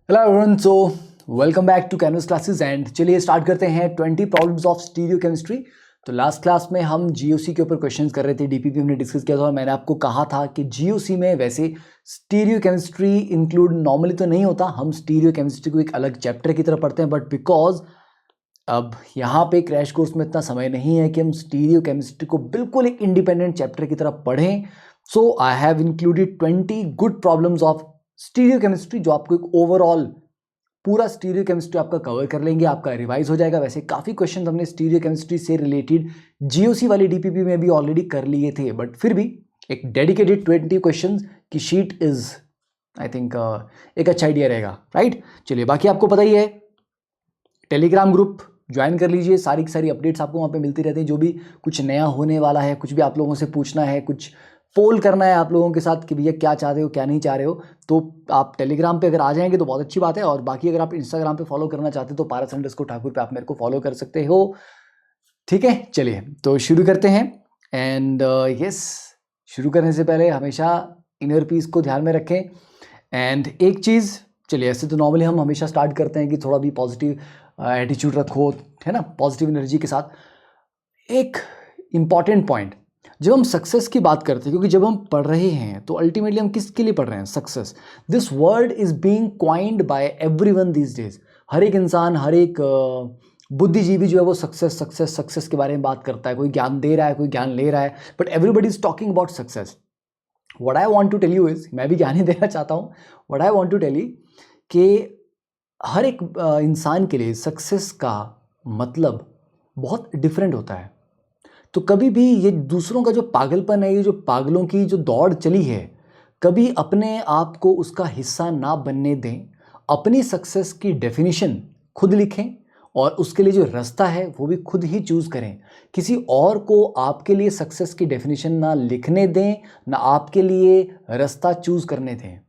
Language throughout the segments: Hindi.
Hello everyone, so welcome back to Canvas Classes and चलिए स्टार्ट करते हैं 20 प्रॉब्लम्स ऑफ स्टीरियो केमिस्ट्री। तो लास्ट क्लास में हम जीओसी के ऊपर क्वेश्चंस कर रहे थे, डीपीपी हमने डिस्कस किया था और मैंने आपको कहा था कि जीओसी में वैसे स्टीरियो केमिस्ट्री इंक्लूड नॉर्मली तो नहीं होता, हम स्टीरियो केमिस्ट्री को एक अलग चैप्टर की तरह पढ़ते हैं, बट बिकॉज अब यहाँ पे क्रैश कोर्स में इतना समय नहीं है कि हम स्टीरियो केमिस्ट्री को बिल्कुल एक इंडिपेंडेंट चैप्टर की तरह पढ़ें। So I have included 20 good problems of stereo chemistry जो आपको एक ओवरऑल पूरा स्टीरियो केमिस्ट्री आपका कवर कर लेंगे, आपका रिवाइज हो जाएगा। वैसे काफ़ी क्वेश्चन हमने स्टीरियो केमिस्ट्री से रिलेटेड जीओसी वाली डीपीपी में भी ऑलरेडी कर लिए थे, बट फिर भी एक डेडिकेटेड 20 क्वेश्चन की शीट इज आई थिंक एक अच्छा आइडिया रहेगा, राइट। चलिए, बाकी आपको पता ही है, टेलीग्राम ग्रुप ज्वाइन कर लीजिए, सारी की सारी अपडेट्स आपको वहाँ पे मिलती रहती हैं। जो भी कुछ नया होने वाला है, कुछ भी आप लोगों से पूछना है, कुछ पोल करना है आप लोगों के साथ कि भैया क्या चाहते हो क्या नहीं चाह रहे हो, तो आप टेलीग्राम पे अगर आ जाएंगे तो बहुत अच्छी बात है। और बाकी अगर आप इंस्टाग्राम पे फॉलो करना चाहते हो तो पारस_ठाकुर पे आप मेरे को फॉलो कर सकते हो, ठीक है। चलिए तो शुरू करते हैं एंड यस, शुरू करने से पहले हमेशा इनर पीस को ध्यान में रखें। एंड एक चीज़, चलिए ऐसे तो नॉर्मली हम हमेशा स्टार्ट करते हैं कि थोड़ा भी पॉजिटिव एटीट्यूड रखो, है ना, पॉजिटिव एनर्जी के साथ। एक इम्पॉर्टेंट पॉइंट, जब हम सक्सेस की बात करते हैं, क्योंकि जब हम पढ़ रहे हैं तो अल्टीमेटली हम किसके लिए पढ़ रहे हैं? Success. This word is being coined by everyone these days. हर एक इंसान, हर एक बुद्धिजीवी जो है वो सक्सेस सक्सेस सक्सेस के बारे में बात करता है। कोई ज्ञान दे रहा है, कोई ज्ञान ले रहा है, but everybody is talking about success. What I want to tell you is, मैं भी ज्ञान ही देना चाहता हूँ, what I want to tell you कि हर एक इंसान के लिए सक्सेस का मतलब बहुत डिफरेंट होता है। तो कभी भी ये दूसरों का जो पागलपन है, ये जो पागलों की जो दौड़ चली है, कभी अपने आप को उसका हिस्सा ना बनने दें। अपनी सक्सेस की डेफिनेशन खुद लिखें और उसके लिए जो रास्ता है वो भी खुद ही चूज़ करें। किसी और को आपके लिए सक्सेस की डेफिनेशन ना लिखने दें, ना आपके लिए रास्ता चूज़ करने दें,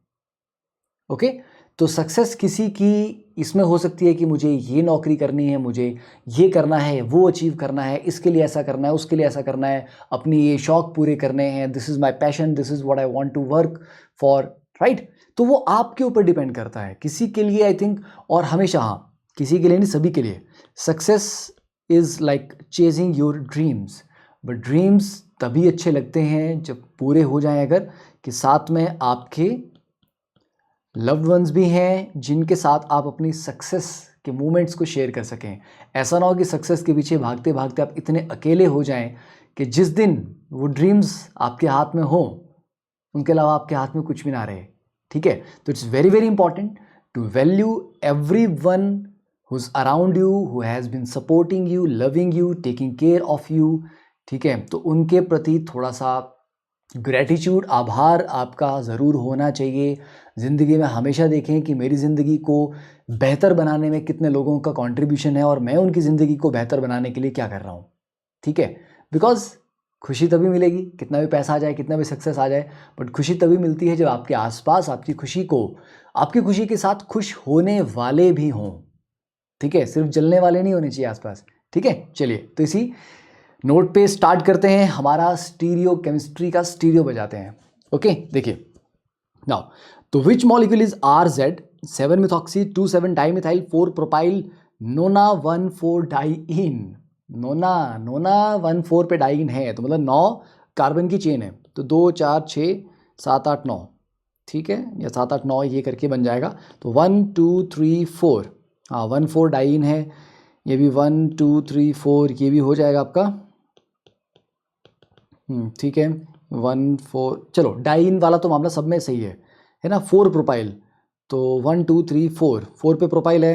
ओके। तो सक्सेस किसी की इसमें हो सकती है कि मुझे ये नौकरी करनी है, मुझे ये करना है, वो अचीव करना है, इसके लिए ऐसा करना है, उसके लिए ऐसा करना है, अपनी ये शौक पूरे करने हैं, this is my passion, this is what I want to work for, right. तो वो आपके ऊपर डिपेंड करता है। किसी के लिए आई थिंक, और हमेशा, हाँ, किसी के लिए नहीं, सभी के लिए success is like chasing your dreams. But dreams तभी अच्छे लगते हैं जब पूरे हो जाएं, अगर कि साथ में आपके लव्ड वंस भी हैं जिनके साथ आप अपनी सक्सेस के मोमेंट्स को शेयर कर सकें। ऐसा ना हो कि सक्सेस के पीछे भागते भागते आप इतने अकेले हो जाएं कि जिस दिन वो ड्रीम्स आपके हाथ में हो, उनके अलावा आपके हाथ में कुछ भी ना रहे, ठीक है। तो it's very very important to value everyone who is around you, who has been supporting you, loving you, taking care of you, ठीक है। तो उनके प्रति थोड़ा सा ग्रैटिट्यूड, आभार आपका ज़रूर होना चाहिए। ज़िंदगी में हमेशा देखें कि मेरी ज़िंदगी को बेहतर बनाने में कितने लोगों का कंट्रीब्यूशन है और मैं उनकी ज़िंदगी को बेहतर बनाने के लिए क्या कर रहा हूँ, ठीक है। बिकॉज खुशी तभी मिलेगी, कितना भी पैसा आ जाए, कितना भी सक्सेस आ जाए, बट खुशी तभी मिलती है जब आपके आसपास आपकी खुशी के साथ खुश होने वाले भी हों, ठीक है। सिर्फ जलने वाले नहीं होने चाहिए आसपास, ठीक है। चलिए तो इसी नोट पे स्टार्ट करते हैं, हमारा स्टीरियो केमिस्ट्री का स्टीरियो बजाते हैं, ओके। देखिए नाउ, तो which molecule is RZ 7-methoxy 2,7 dimethyl 4 propyl nona 1,4 diene. Nona 1,4 पे डाइइन है, तो मतलब 9 कार्बन की चेन है, तो 2 4 6 7 8 9, ठीक है, या 7 8 9 ये करके बन जाएगा। तो 1 2 3 4, हाँ 1,4 डाइइन है, ये भी 1 2 3 4 ये भी हो जाएगा आपका, ठीक है। 1 4, चलो डाइइन वाला तो मामला सब में सही है ना। 4 प्रोपाइल, तो 1 2 3 4, 4 पे प्रोपाइल है,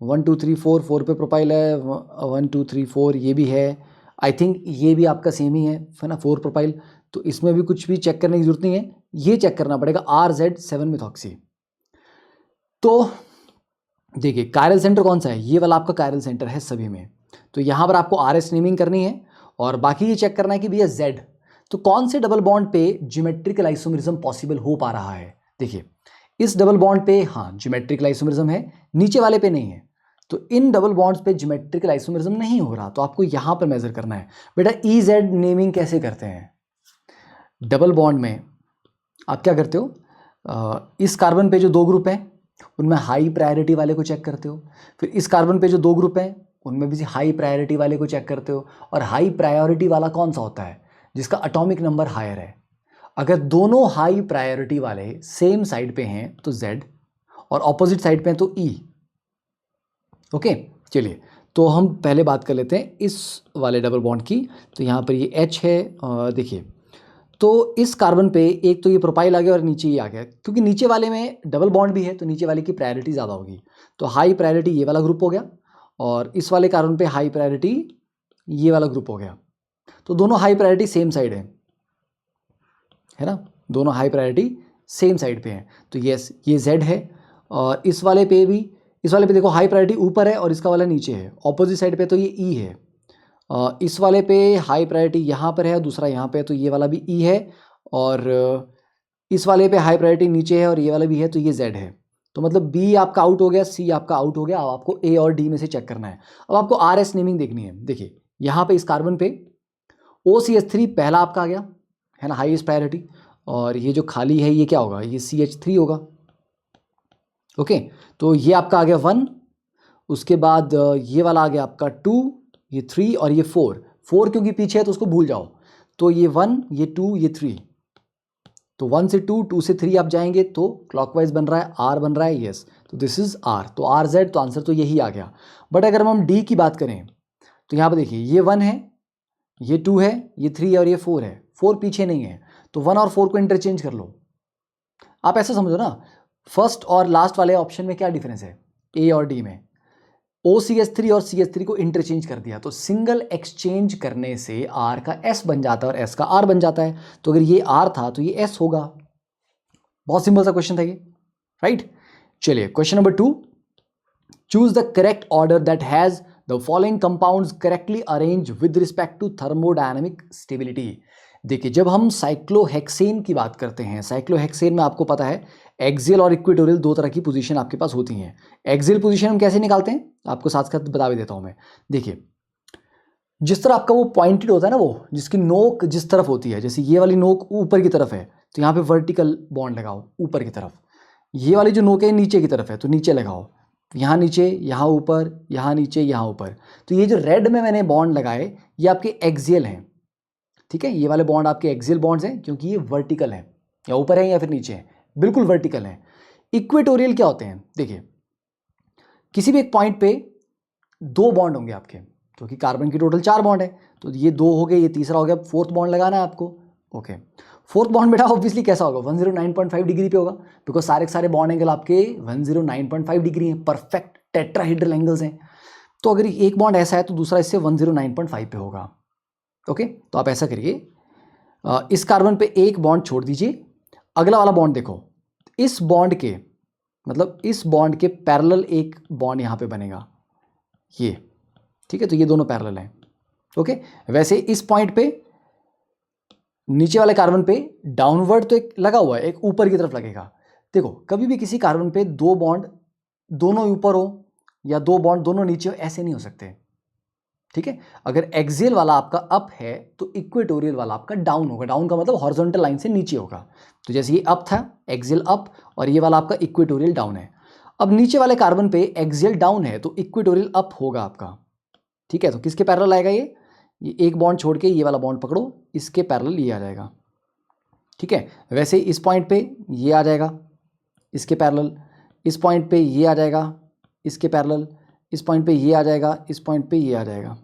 1 2 3 4, 4 पे प्रोपाइल है, 1 2 3 4 ये भी है। आई थिंक ये भी आपका सेम ही है ना, 4 प्रोपाइल। तो इसमें भी कुछ भी चेक करने की जरूरत नहीं है, ये चेक करना पड़ेगा RZ 7-methoxy। तो देखिए कायरल सेंटर कौन सा है, ये वाला आपका कायरल सेंटर है सभी में। तो यहाँ पर आपको RS नेमिंग करनी है और बाकी ये चेक करना है कि भैया Z, तो कौन से डबल बॉन्ड पे ज्योमेट्रिकल आइसोमरिज्म पॉसिबल हो पा रहा है। देखिए इस डबल बॉन्ड पे हाँ ज्योमेट्रिकल आइसोमरिज्म है, नीचे वाले पे नहीं है। तो इन डबल बॉन्ड्स पे ज्योमेट्रिकल आइसोमरिज्म नहीं हो रहा, तो आपको यहाँ पर मेजर करना है। बेटा EZ नेमिंग कैसे करते हैं, डबल बॉन्ड में आप क्या करते हो, इस कार्बन पे जो 2 ग्रुप हैं, उनमें हाई प्रायोरिटी वाले को चेक करते हो। फिर इस कार्बन पे जो 2 ग्रुप हैं उनमें भी हाई प्रायोरिटी वाले को चेक करते हो। और हाई प्रायोरिटी वाला कौन सा होता है? जिसका एटॉमिक नंबर हायर है। अगर दोनों हाई प्रायोरिटी वाले सेम साइड पे हैं तो Z, और ऑपोजिट साइड पे हैं तो E। ओके, चलिए तो हम पहले बात कर लेते हैं इस वाले डबल बॉन्ड की। तो यहाँ पर ये H है, देखिए तो इस कार्बन पे एक तो ये प्रोपाइल आ गया और नीचे ये आ गया, क्योंकि नीचे वाले में डबल बॉन्ड भी है तो नीचे वाले की प्रायोरिटी ज़्यादा होगी। तो हाई प्रायोरिटी ये वाला ग्रुप हो गया, और इस वाले कार्बन पे हाई प्रायोरिटी ये वाला ग्रुप हो गया। तो दोनों हाई प्रायोरिटी सेम साइड है ना, दोनों हाई प्रायोरिटी सेम साइड पे हैं। तो यस, ये Z है, और इस वाले पे भी, इस वाले पे देखो हाई प्रायोरिटी ऊपर है और इसका वाला नीचे है। ऑपोजिट साइड पे तो ये E है। इस वाले पे हाई प्रायोरिटी यहाँ पर है, दूसरा यहाँ पे है, तो ये वाला भी E है। और इस वाले पे हाई प्रायोरिटी नीचे है और ये वाला भी है, तो ये Z है। तो मतलब B आपका आउट हो गया, C आपका आउट हो गया। अब आपको A और D में से चेक करना है। अब आपको RS नेमिंग देखनी है। देखिए यहाँ पे इस कार्बन पे OCH3 पहला आपका आ गया है ना, हाईएस्ट प्रायोरिटी। और ये जो खाली है ये क्या होगा? ये CH3 होगा। ओके, तो ये आपका आ गया 1। उसके बाद ये वाला आ गया आपका 2, ये 3 और ये 4 क्योंकि पीछे है तो उसको भूल जाओ। तो ये 1, ये 2, ये 3। तो 1 से 2, 2 से 3 आप जाएंगे तो क्लॉकवाइज बन रहा है, R बन रहा है, यस। तो दिस इज R, तो RZ, तो आंसर तो यही आ गया। बट अगर हम D की बात करें तो यहाँ पर देखिए ये 1 है, ये 2 है, ये 3 है और ये 4 है। 4 पीछे नहीं है, तो 1 और 4 को इंटरचेंज कर लो। आप ऐसा समझो ना, फर्स्ट और लास्ट वाले ऑप्शन में क्या डिफरेंस है A और D में? OCH3 और CH3 को इंटरचेंज कर दिया, तो सिंगल एक्सचेंज करने से R का S बन जाता है और S का R बन जाता है। तो अगर ये R था तो ये S होगा। बहुत सिंपल सा क्वेश्चन था ये, राइट। चलिए question number 2, choose the correct order that has the following compounds correctly arrange with respect to thermodynamic stability. देखिए जब हम साइक्लोहेक्सेन की बात करते हैं, साइक्लोहेक्सेन में आपको पता है एक्सियल और इक्वेटोरियल 2 तरह की पोजीशन आपके पास होती हैं। एक्सियल पोजीशन हम कैसे निकालते हैं आपको साथ साथ बता भी देता हूं मैं। देखिए जिस तरह आपका वो पॉइंटेड होता है ना, वो जिसकी नोक जिस तरफ होती है, जैसे ये वाली नोक ऊपर की तरफ है तो यहाँ पे वर्टिकल बॉन्ड लगाओ ऊपर की तरफ। ये वाली जो नोक है नीचे की तरफ है तो नीचे लगाओ। यहाँ नीचे, यहाँ ऊपर, यहाँ नीचे, यहाँ ऊपर। तो ये जो रेड में मैंने बॉन्ड लगाए ये आपके एक्सियल हैं, ठीक है। ये वाले बॉन्ड आपके एक्सियल बॉन्ड्स हैं क्योंकि ये वर्टिकल है, या ऊपर है या फिर नीचे है, बिल्कुल वर्टिकल है। इक्वेटोरियल क्या होते हैं? देखिए किसी भी एक पॉइंट पे 2 बॉन्ड होंगे आपके, क्योंकि कार्बन की टोटल 4 बॉन्ड है, तो ये 2 हो गए, ये तीसरा हो गया, 4th बॉन्ड लगाना है आपको। ओके, 4th बॉन्ड बेटा ऑब्वियसली कैसा होगा? 109.5 डिग्री पे होगा, बिकॉज सारे के सारे बॉन्ड एंगल आपके 109.5 डिग्री हैं, परफेक्ट टेट्राहेड्रल एंगल्स हैं। तो अगर एक बॉन्ड ऐसा है तो दूसरा इससे 109.5 पे होगा। ओके, तो आप ऐसा करिए, इस कार्बन पे एक बॉन्ड छोड़ दीजिए, अगला वाला बॉन्ड देखो, इस बॉन्ड के मतलब इस बॉन्ड के पैरेलल एक बॉन्ड यहाँ पे बनेगा, ये, ठीक है। तो ये दोनों पैरेलल हैं। ओके, वैसे इस पॉइंट पे नीचे वाले कार्बन पे डाउनवर्ड तो एक लगा हुआ है, एक ऊपर की तरफ लगेगा। देखो कभी भी किसी कार्बन पे 2 बॉन्ड दोनों ऊपर हो या 2 बॉन्ड दोनों नीचे हो, ऐसे नहीं हो सकते, ठीक है। अगर एक्सियल वाला आपका अप है तो इक्वेटोरियल वाला आपका डाउन होगा। डाउन का मतलब हॉरिजॉन्टल लाइन से नीचे होगा। तो जैसे ये अप था, एक्सियल अप, और ये वाला आपका इक्वेटोरियल डाउन है। अब नीचे वाले कार्बन पे एक्सियल डाउन है तो इक्वेटोरियल अप होगा आपका, ठीक है। तो किसके पैरेलल आएगा? ये एक बॉन्ड छोड़ के ये वाला बॉन्ड पकड़ो, इसके पैरेलल ये आ जाएगा, ठीक है। वैसे इस पॉइंट पे ये आ जाएगा इसके पैरेलल, इस पॉइंट पे ये आ जाएगा इसके पैरेलल, इस पॉइंट पे ये आ जाएगा, इस पॉइंट पे ये आ जाएगा।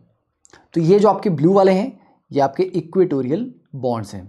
तो ये जो आपके ब्लू वाले हैं ये आपके इक्वेटोरियल बॉन्ड्स हैं।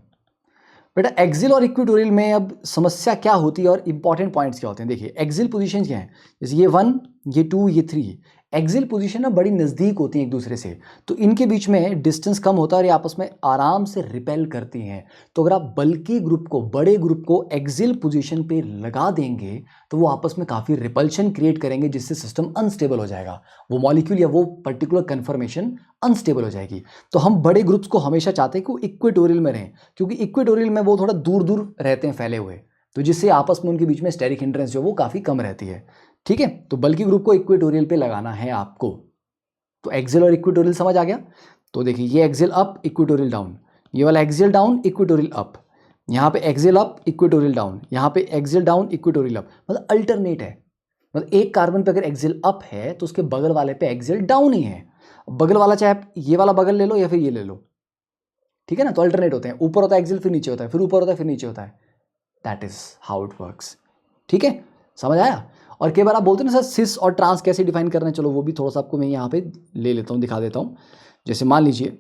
बेटा एक्सियल और इक्वेटोरियल में अब समस्या क्या होती है और इंपॉर्टेंट पॉइंट्स क्या होते हैं? देखिए एक्सियल पोजीशन क्या है, जैसे ये 1, ये 2, ये 3, एक्सियल पोजीशन ना बड़ी नज़दीक होती हैं एक दूसरे से, तो इनके बीच में डिस्टेंस कम होता है और ये आपस में आराम से रिपेल करती हैं। तो अगर आप बल्कि ग्रुप को, बड़े ग्रुप को एक्सियल पोजीशन पे लगा देंगे तो वो आपस में काफ़ी रिपल्शन क्रिएट करेंगे, जिससे सिस्टम अनस्टेबल हो जाएगा, वो मॉलिक्यूल या वो पर्टिकुलर कन्फर्मेशन अनस्टेबल हो जाएगी। तो हम बड़े ग्रुप्स को हमेशा चाहते हैं कि वो इक्वेटोरियल में रहें, क्योंकि इक्वेटोरियल में वो थोड़ा दूर दूर रहते हैं फैले हुए, तो जिससे आपस में उनके बीच में स्टेरिक हिंड्रेंस जो वो काफ़ी कम रहती है, ठीक है। तो बल्कि ग्रुप को इक्वेटोरियल पे लगाना है आपको। तो एक्सियल और इक्वेटोरियल समझ आ गया। तो देखिए ये एक्सियल अप, इक्वेटोरियल डाउन, ये वाला एक्सियल डाउन, इक्वेटोरियल अप, यहाँ पे एक्सियल अप, इक्वेटोरियल डाउन, यहाँ पे एक्सियल डाउन, इक्वेटोरियल अप, मतलब अल्टरनेट है, मतलब एक कार्बन पे अगर एक्सियल अप है तो उसके बगल वाले पे एक्सियल डाउन ही है। बगल वाला चाहे आप ये वाला बगल ले लो या फिर ये ले लो, ठीक है ना, तो अल्टरनेट होते हैं, ऊपर होता है एक्सियल फिर नीचे होता है, फिर ऊपर होता है फिर नीचे होता है। That is how it works. ठीक है, समझ आया। और कई बार आप बोलते हैं ना सर सिस और ट्रांस कैसे डिफाइन करना है, चलो वो भी थोड़ा सा आपको मैं यहाँ पे ले लेता हूँ, दिखा देता हूँ। जैसे मान लीजिए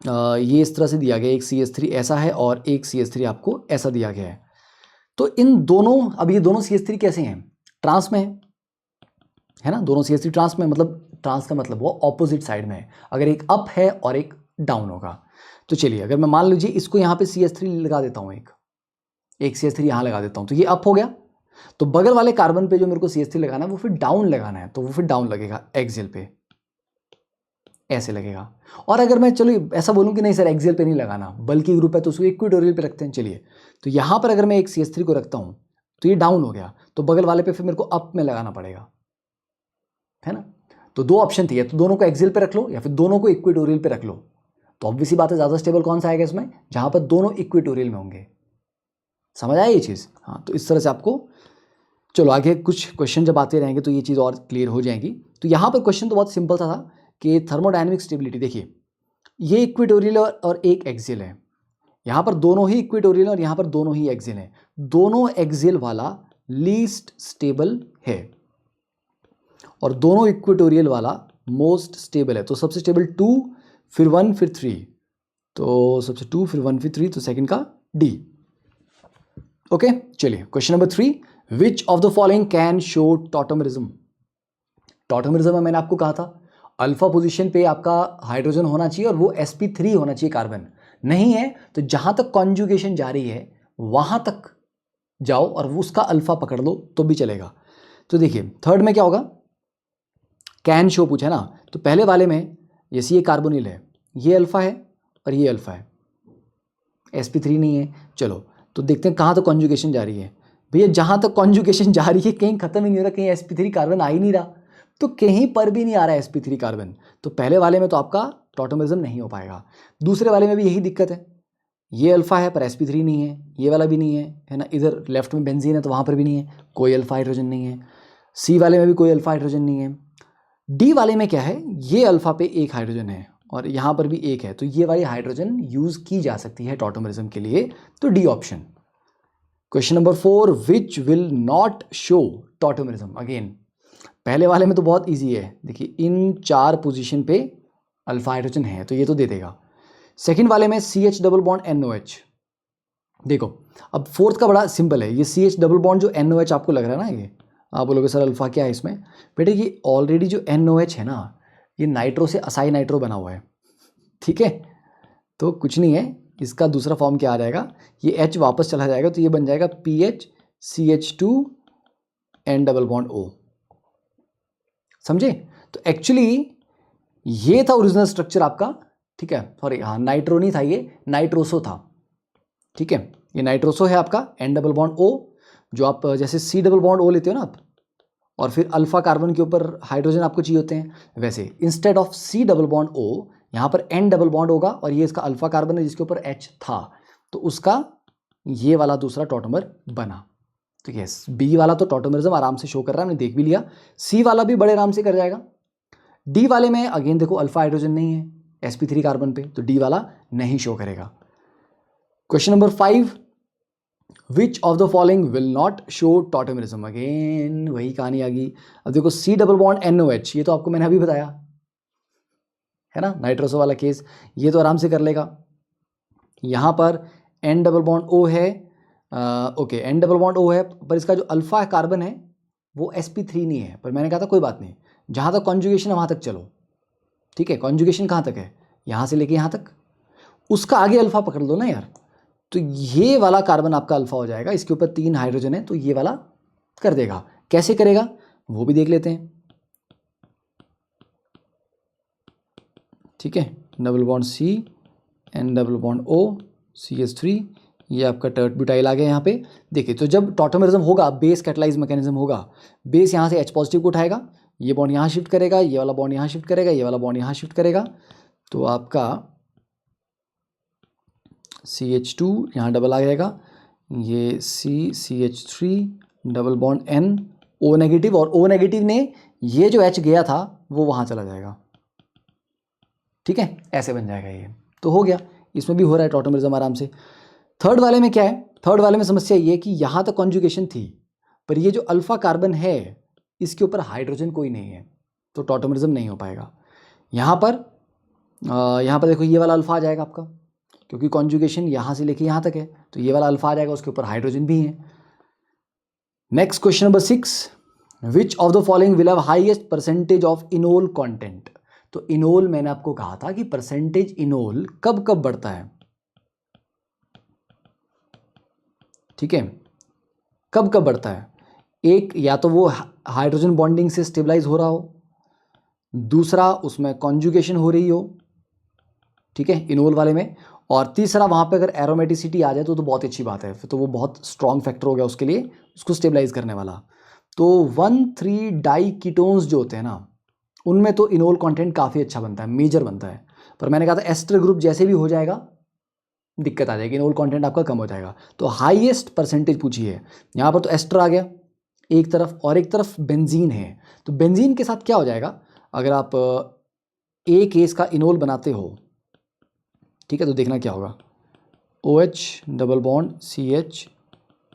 ये इस तरह से दिया गया, एक CH3 ऐसा है और एक CH3 आपको ऐसा दिया गया है। तो इन दोनों, अब ये दोनों CH3 कैसे हैं, ट्रांस में है ना, दोनों CH3 ट्रांस में, मतलब ट्रांस का मतलब वो ऑपोजिट साइड में है, अगर एक अप है और एक डाउन होगा। तो चलिए अगर मैं मान लीजिए इसको यहाँ पे CH3 लगा देता हूँ, एक CH3 यहाँ लगा देता हूँ, तो ये अप हो गया। तो बगल वाले कार्बन पे जो मेरे को CH3 लगाना है वो फिर डाउन लगाना है, तो वो फिर डाउन लगेगा एक्सियल पे, ऐसे लगेगा। और अगर मैं चलो ऐसा बोलूं कि नहीं सर एक्सियल पे नहीं लगाना बल्कि ग्रुप है तो उसको इक्वेटोरियल पे रखते हैं, चलिए तो यहां पर अगर मैं एक CH3 को रखता हूं तो ये डाउन हो गया, तो बगल वाले पे फिर मेरे को अप में लगाना पड़ेगा, है ना। तो दो ऑप्शन थी, तो दोनों को एक्सियल पे रख लो या फिर दोनों को इक्वेटोरियल पे रख लो। तो ऑब्वियसली बात है ज्यादा स्टेबल कौन सा आएगा इसमें, जहां पर दोनों इक्वेटोरियल में होंगे। समझ आया ये चीज। हाँ, तो इस तरह से आपको, चलो आगे कुछ क्वेश्चन जब आते रहेंगे तो ये चीज़ और क्लियर हो जाएगी। तो यहाँ पर क्वेश्चन तो बहुत सिंपल सा था कि थर्मोडायनेमिक स्टेबिलिटी, देखिए ये इक्वेटोरियल और एक एक्सियल है, यहाँ पर दोनों ही इक्वेटोरियल और यहाँ पर दोनों ही एक्सियल है, दोनों एक्सियल वाला लीस्ट स्टेबल है और दोनों इक्वेटोरियल वाला मोस्ट स्टेबल है। तो सबसे स्टेबल 2 फिर 1 फिर 3, तो सबसे 2 फिर 1 फिर 3, तो सेकंड का डी। ओके चलिए question number 3, which of the following can show tautomerism. Tautomerism में मैंने आपको कहा था अल्फा पोजीशन पे आपका हाइड्रोजन होना चाहिए और वो sp3 होना चाहिए कार्बन, नहीं है तो जहां तक कॉन्जुगेशन जारी है वहां तक जाओ और उसका अल्फा पकड़ लो तो भी चलेगा। तो देखिए थर्ड में क्या होगा, कैन शो पूछा है ना, तो पहले वाले में जैसे ये कार्बोनिल है, ये अल्फा है और ये अल्फा है, sp3 नहीं है। चलो तो देखते हैं कहाँ तक कॉन्जुगेशन जारी है। भैया जहाँ तक कॉन्जुगेशन जारी है कहीं खत्म ही नहीं हो रहा, कहीं sp3 कार्बन आ ही नहीं रहा, तो कहीं पर भी नहीं आ रहा है sp3 कार्बन, तो पहले वाले में तो आपका टॉटोमरिज्म नहीं हो पाएगा। दूसरे वाले में भी यही दिक्कत है, ये अल्फा है पर sp3 नहीं है, ये वाला भी नहीं है ना, इधर लेफ्ट में बेंजीन है तो वहाँ पर भी नहीं है, कोई अल्फा हाइड्रोजन नहीं है। सी वाले में भी कोई अल्फा हाइड्रोजन नहीं है। डी वाले में क्या है, ये अल्फा पे एक हाइड्रोजन है और यहाँ पर भी एक है, तो ये वाली हाइड्रोजन यूज की जा सकती है टॉटोमरिज्म के लिए, तो D option. Question number 4, which will not show tautomerism. Again पहले वाले में तो बहुत इजी है, देखिए इन 4 पोजीशन पे अल्फा हाइड्रोजन है तो ये तो दे देगा। सेकंड वाले में CH डबल बॉन्ड NOH, देखो अब फोर्थ का बड़ा सिंपल है, ये CH डबल बॉन्ड जो NOH आपको लग रहा है ना, ये आप बोलोगे सर अल्फा क्या है इसमें, बेटे ये ऑलरेडी जो NOH है ना, ये नाइट्रो से असाई नाइट्रो बना हुआ है, ठीक है, तो कुछ नहीं है, इसका दूसरा फॉर्म क्या आ जाएगा, ये H वापस चला जाएगा तो ये बन जाएगा PH CH2 N double bond O, समझे। तो एक्चुअली ये था ओरिजिनल स्ट्रक्चर आपका, ठीक है, सॉरी हाँ नाइट्रो नहीं था, ये नाइट्रोसो था, ठीक है, ये नाइट्रोसो है आपका N डबल बॉन्ड O, जो आप जैसे C डबल बॉन्ड O लेते हो ना आप, और फिर अल्फा कार्बन के ऊपर हाइड्रोजन आपको चाहिए होते हैं, वैसे instead of C double bond O यहाँ पर N डबल बॉन्ड होगा और ये इसका अल्फा कार्बन है जिसके ऊपर H था, तो उसका ये वाला दूसरा टॉटोमर बना। तो यस बी वाला तो टॉटोमरिज्म आराम से शो कर रहा है, हमने देख भी लिया। सी वाला भी बड़े आराम से कर जाएगा। डी वाले में अगेन देखो अल्फा हाइड्रोजन नहीं है sp3 कार्बन पे, तो डी वाला नहीं शो करेगा। Question number 5, which of the following will not show tautomerism. Again वही कहानी आ गई। अब देखो C डबल बॉन्ड NOH, ये तो आपको मैंने अभी बताया है ना, नाइट्रोसो वाला केस, ये तो आराम से कर लेगा। यहाँ पर N डबल बॉन्ड O है, okay N double bond O है, पर इसका जो अल्फा कार्बन है वो sp3 नहीं है, पर मैंने कहा था कोई बात नहीं, जहाँ तक कॉन्जुगेशन है वहाँ तक चलो, ठीक है, कॉन्जुगेशन कहाँ तक है, यहाँ से लेके यहाँ तक, उसका आगे अल्फा पकड़ लो ना यार, तो ये वाला कार्बन आपका अल्फा हो जाएगा, इसके ऊपर 3 हाइड्रोजन है तो ये वाला कर देगा। कैसे करेगा वो भी देख लेते हैं, ठीक है, double bond C N double bond O CH3, ये आपका टर्ट ब्यूटाइल आ गया यहाँ पे। देखिए तो जब टॉटोमरिज्म होगा बेस कैटलाइज मैकेनिज्म होगा, बेस यहाँ से H पॉजिटिव को उठाएगा, ये बॉन्ड यहाँ शिफ्ट करेगा, ये वाला बॉन्ड यहाँ शिफ्ट करेगा, ये वाला बॉन्ड यहाँ शिफ्ट करेगा, तो आपका CH2 यहाँ डबल आ जाएगा, ये CH3 double bond N O negative, और O नेगेटिव ने ये जो H गया था वो वहाँ चला जाएगा, ठीक है, ऐसे बन जाएगा ये। तो हो गया, इसमें भी हो रहा है टॉटोमरिज्म आराम से। थर्ड वाले में क्या है, थर्ड वाले में समस्या ये कि यहाँ तक कॉन्जुगेशन थी, पर ये जो अल्फा कार्बन है इसके ऊपर हाइड्रोजन कोई नहीं है, तो टॉटोमरिज्म नहीं हो पाएगा। यहाँ पर देखो ये वाला अल्फा आ जाएगा आपका, क्योंकि कॉन्जुगेशन यहाँ से लेके यहाँ तक है, तो ये वाला अल्फा आ जाएगा, उसके ऊपर हाइड्रोजन भी है। Next question number 6, which of the following will have highest percentage of enol content. तो इनोल मैंने आपको कहा था कि परसेंटेज इनोल कब कब बढ़ता है, ठीक है, कब कब बढ़ता है। एक, या तो वो हाइड्रोजन बॉन्डिंग से स्टेबलाइज हो रहा हो, दूसरा उसमें कॉन्जुगेशन हो रही हो, ठीक है, इनोल वाले में, और तीसरा वहाँ पे अगर एरोमेटिसिटी आ जाए तो बहुत अच्छी बात है, फिर तो वो बहुत स्ट्रॉन्ग फैक्टर हो गया उसके लिए, उसको स्टेबलाइज करने वाला। तो 1,3 डाई कीटोन्स जो होते हैं ना, उनमें तो इनोल कंटेंट काफ़ी अच्छा बनता है, मेजर बनता है, पर मैंने कहा था एस्टर ग्रुप जैसे भी हो जाएगा दिक्कत आ जाएगी, इनोल कंटेंट आपका कम हो जाएगा। तो हाईएस्ट परसेंटेज पूछी है, यहाँ पर तो एस्टर आ गया एक तरफ, और एक तरफ बेंजीन है। तो बेंजीन के साथ क्या हो जाएगा, अगर आप ए केस का इनोल बनाते हो, ठीक है, तो देखना क्या होगा, OH double bond CH